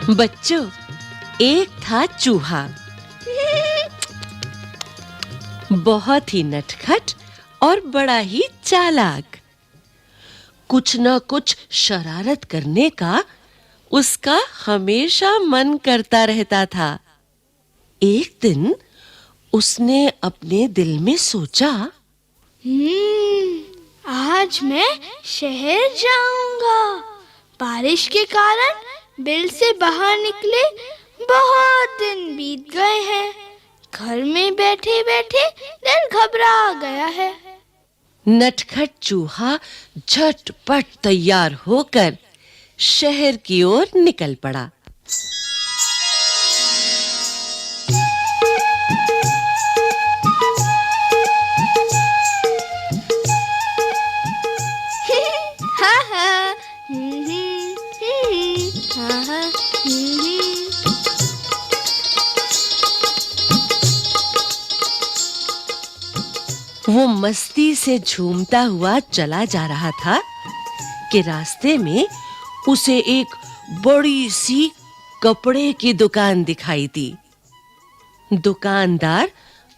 बच्चों, एक था चूहा, बहुत ही नटखट और बड़ा ही चालाक। कुछ न कुछ शरारत करने का उसका हमेशा मन करता रहता था। एक दिन उसने अपने दिल में सोचा, आज मैं शहर जाऊंगा। बारिश के कारण बिल से बाहर निकले बहुत दिन बीत गए हैं। घर में बैठे बैठे दिल घबरा गया है। नटखट चूहा झटपट तैयार होकर शहर की ओर निकल पड़ा। वो मस्ती से झूमता हुआ चला जा रहा था कि रास्ते में उसे एक बड़ी सी कपड़े की दुकान दिखाई दी। दुकानदार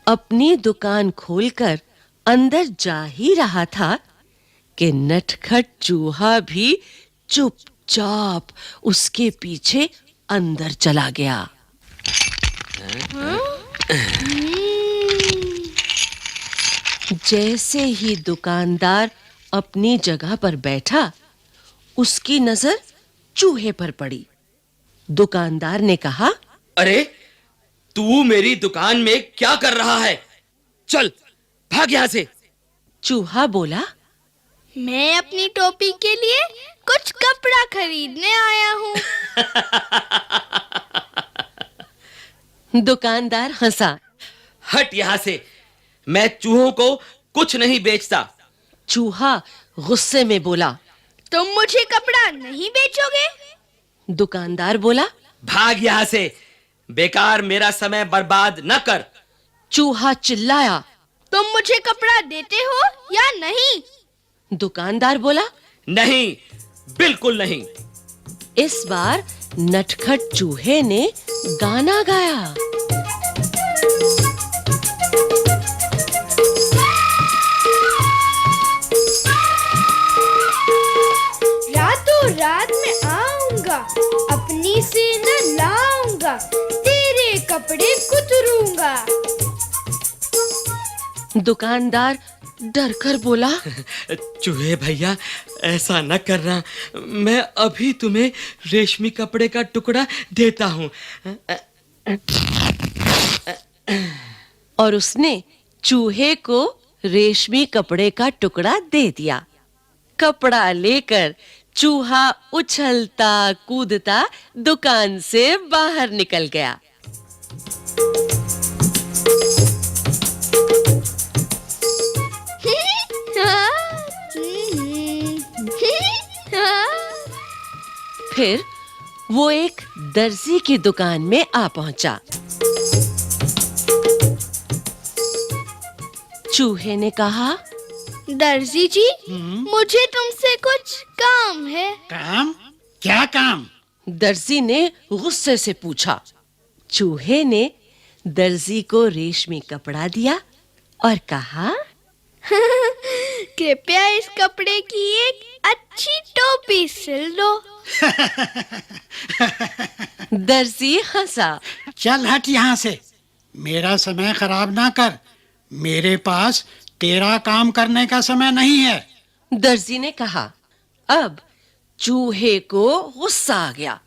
अपनी दुकान खोलकर अंदर जा ही रहा था कि नटखट चूहा भी चुपचाप उसके पीछे अंदर चला गया। जैसे ही दुकानदार अपनी जगह पर बैठा, उसकी नजर चूहे पर पड़ी। दुकानदार ने कहा, अरे, तू मेरी दुकान में क्या कर रहा है? चल, भाग यहाँ से। चूहा बोला, मैं अपनी टोपी के लिए कुछ कपड़ा खरीदने आया हूँ। दुकानदार हंसा। हट यहाँ से, मैं चूहों को कुछ नहीं बेचता। चूहा गुस्से में बोला, तुम मुझे कपड़ा नहीं बेचोगे? दुकानदार बोला, भाग यहाँ से, बेकार मेरा समय बर्बाद न कर। चूहा चिल्लाया, तुम मुझे कपड़ा देते हो या नहीं? दुकानदार बोला, नहीं, बिल्कुल नहीं। इस बार नटखट चूहे ने गाना गाया। रातों रात में आऊंगा, अपनी से न लाऊंगा, तेरे कपड़े कुतरूंगा। दुकानदार डर कर बोला, चूहे भैया, ऐसा न करना। मैं अभी तुम्हें रेशमी कपड़े का टुकड़ा देता हूँ। और उसने चूहे को रेशमी कपड़े का टुकड़ा दे दिया। कपड़ा लेकर चूहा उछलता कूदता दुकान से बाहर निकल गया। फिर वो एक दर्जी की दुकान में आ पहुंचा। चूहे ने कहा, दर्जी जी, मुझे तुमसे कुछ काम है। काम? क्या काम? दर्जी ने गुस्से से पूछा। चूहे ने दर्जी को रेशमी कपड़ा दिया और कहा, कृपया इस कपड़े की एक अच्छी टोपी सिल दो। दर्जी हंसा। चल हट यहाँ से, मेरा समय खराब ना कर। मेरे पास तेरा काम करने का समय नहीं है। दर्जी ने कहा। अब चूहे को गुस्सा आ गया।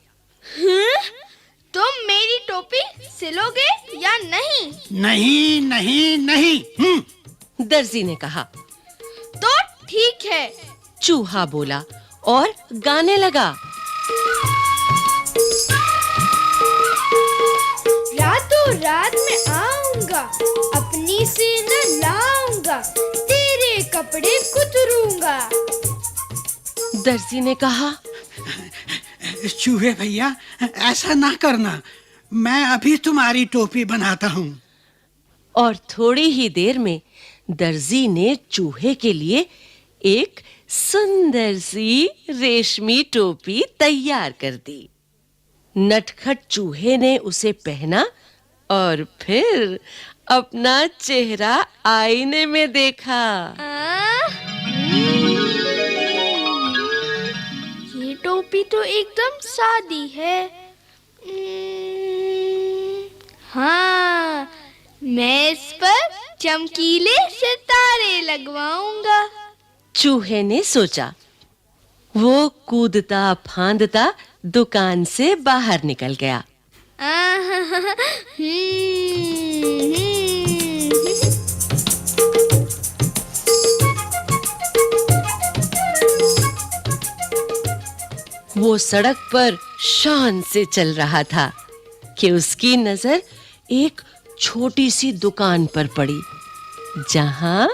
तुम मेरी टोपी सिलोगे या नहीं? नहीं नहीं नहीं। दर्जी ने कहा। तो ठीक है, चूहा बोला और गाने लगा। रातों रात में आऊंगा, अपनी से न लाऊंगा, तेरे कपड़े कुतरूंगा। दर्जी ने कहा, चूहे भैया, ऐसा ना करना, मैं अभी तुम्हारी टोपी बनाता हूँ। और थोड़ी ही देर में दर्जी ने चूहे के लिए एक सुंदर सी रेशमी टोपी तैयार कर दी। नटखट चूहे ने उसे पहना और फिर अपना चेहरा आईने में देखा। ये टोपी तो एकदम सादी है। हाँ, मैं इस पर चमकीले सितारे लगवाऊंगा। चूहे ने सोचा। वो कूदता फांदता दुकान से बाहर निकल गया। वो सड़क पर शान से चल रहा था कि उसकी नजर एक छोटी सी दुकान पर पड़ी, जहां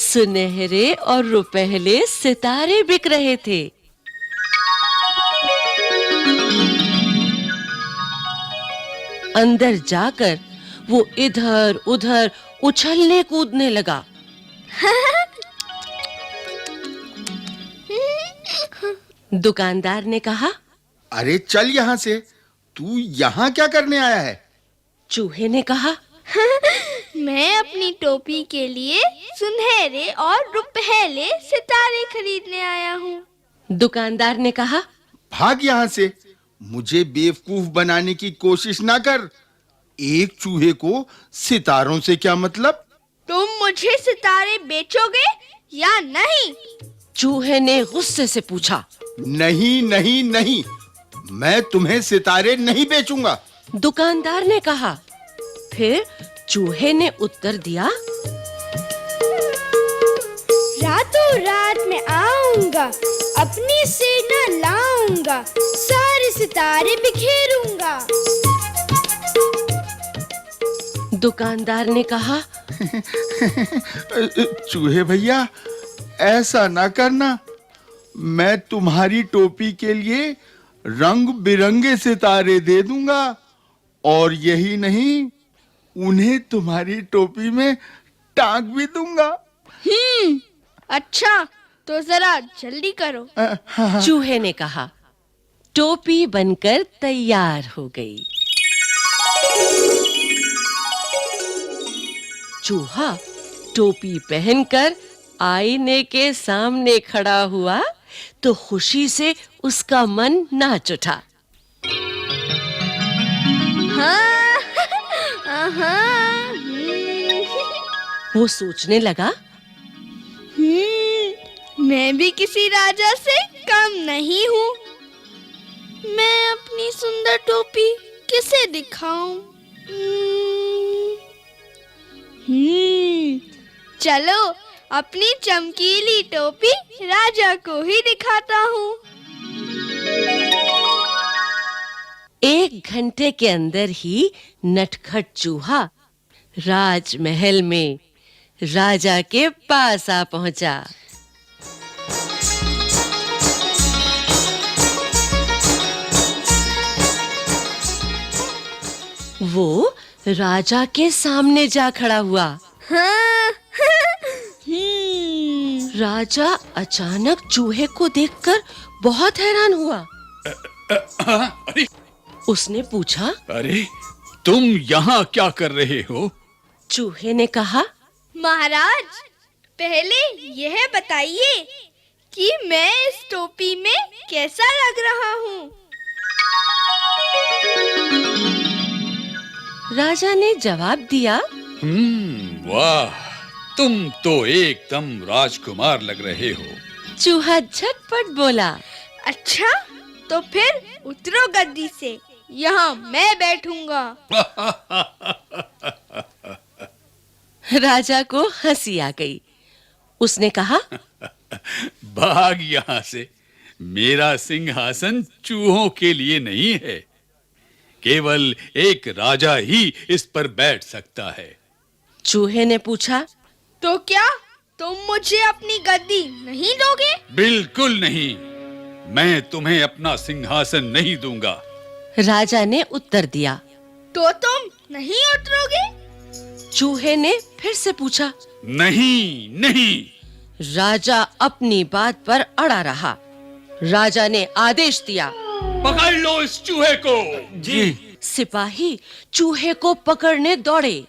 सुनहरे और रुपहले सितारे बिक रहे थे। अंदर जाकर वो इधर उधर उछलने कूदने लगा। दुकानदार ने कहा, अरे चल यहाँ से, तू यहाँ क्या करने आया है? चूहे ने कहा, मैं अपनी टोपी के लिए सुनहरे और रुपहले सितारे खरीदने आया हूँ। दुकानदार ने कहा, भाग यहाँ से, मुझे बेवकूफ बनाने की कोशिश ना कर। एक चूहे को सितारों से क्या मतलब? तुम मुझे सितारे बेचोगे या नहीं? चूहे ने गुस्से से पूछा। नहीं नहीं नहीं, मैं तुम्हें सितारे नहीं बेचूंगा। दुकानदार ने कहा। फिर चूहे ने उत्तर दिया, रातों रात में आऊंगा, अपनी सेना लाऊंगा, सारे सितारे बिखेरूंगा। दुकानदार ने कहा, चूहे भैया, ऐसा ना करना। मैं तुम्हारी टोपी के लिए रंग बिरंगे सितारे दे दूंगा, और यही नहीं, उन्हें तुम्हारी टोपी में टांग भी दूंगा। अच्छा, तो जरा जल्दी करो। चूहे ने कहा। टोपी बनकर तैयार हो गई। चूहा टोपी पहनकर आईने के सामने खड़ा हुआ तो खुशी से उसका मन नाच उठा। वो सोचने लगा, मैं भी किसी राजा से कम नहीं हूँ। मैं अपनी सुंदर टोपी किसे दिखाऊं? चलो, अपनी चमकीली टोपी राजा को ही दिखाता हूँ। 1 घंटे के अंदर ही नटखट चूहा राजमहल में राजा के पास आ पहुंचा। वो राजा के सामने जा खड़ा हुआ। राजा अचानक चूहे को देखकर बहुत हैरान हुआ। अरे उसने पूछा, अरे तुम यहाँ क्या कर रहे हो? चूहे ने कहा, महाराज, पहले यह बताइए कि मैं इस टोपी में कैसा लग रहा हूँ? राजा ने जवाब दिया, वाह, तुम तो एकदम राजकुमार लग रहे हो। चूहा झटपट बोला, अच्छा, तो फिर उतरो गद्दी से, यहाँ मैं बैठूंगा। राजा को हंसी आ गई। उसने कहा, भाग यहाँ से, मेरा सिंहासन चूहों के लिए नहीं है। केवल एक राजा ही इस पर बैठ सकता है। चूहे ने पूछा, तो क्या तुम मुझे अपनी गद्दी नहीं दोगे? बिल्कुल नहीं, मैं तुम्हें अपना सिंहासन नहीं दूंगा। राजा ने उत्तर दिया। तो तुम नहीं उतरोगे? चूहे ने फिर से पूछा। नहीं नहीं। राजा अपनी बात पर अड़ा रहा। राजा ने आदेश दिया, पकड़ लो इस चूहे को। जी। सिपाही चूहे को पकड़ने दौड़े।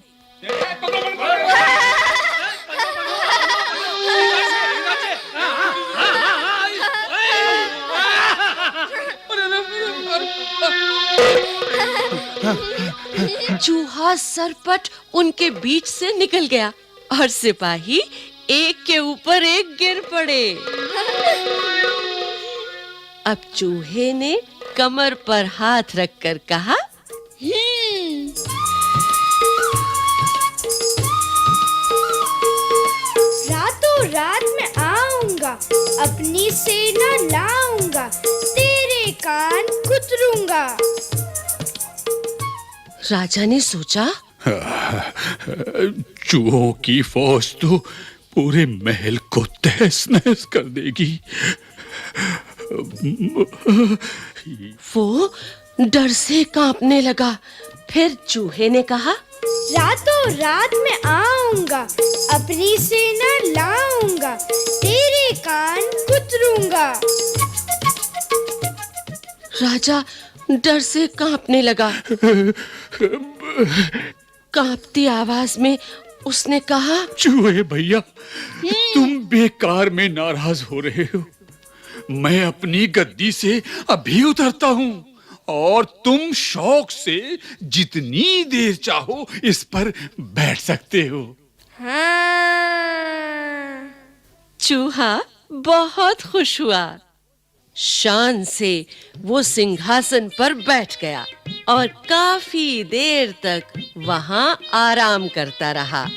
चूहा सरपट उनके बीच से निकल गया और सिपाही एक के ऊपर एक गिर पड़े। अब चूहे ने कमर पर हाथ रखकर कहा, रातों रात मैं आऊंगा, अपनी सेना लाऊंगा, तेरे कान कुतरूंगा। राजा ने सोचा, चूहों की फौज तो पूरे महल को तहस नहस कर देगी। वो डर से कांपने लगा। फिर चूहे ने कहा, रातों रात मैं आऊंगा, अपनी सेना लाऊंगा, तेरे कान कुतरूंगा। राजा डर से कांपने लगा। कांपती आवाज में उसने कहा, चूहे भैया, तुम बेकार में नाराज हो रहे हो। मैं अपनी गद्दी से अभी उतरता हूँ और तुम शौक से जितनी देर चाहो इस पर बैठ सकते हो। हाँ। चूहा बहुत खुश हुआ। शान से वो सिंहासन पर बैठ गया और काफी देर तक वहां आराम करता रहा।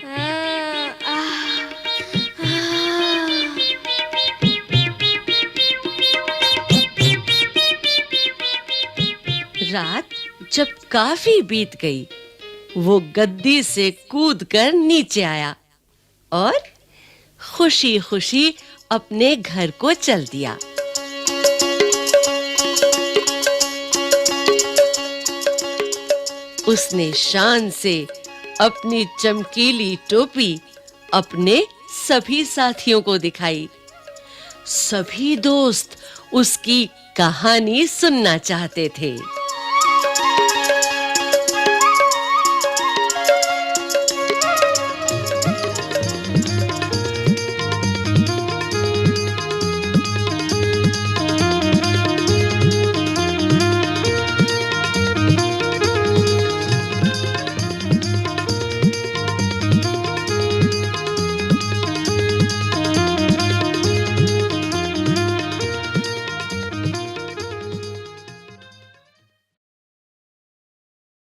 रात जब काफी बीत गई, वो गद्दी से कूदकर नीचे आया और खुशी-खुशी अपने घर को चल दिया। उसने शान से अपनी चमकीली टोपी अपने सभी साथियों को दिखाई। सभी दोस्त उसकी कहानी सुनना चाहते थे।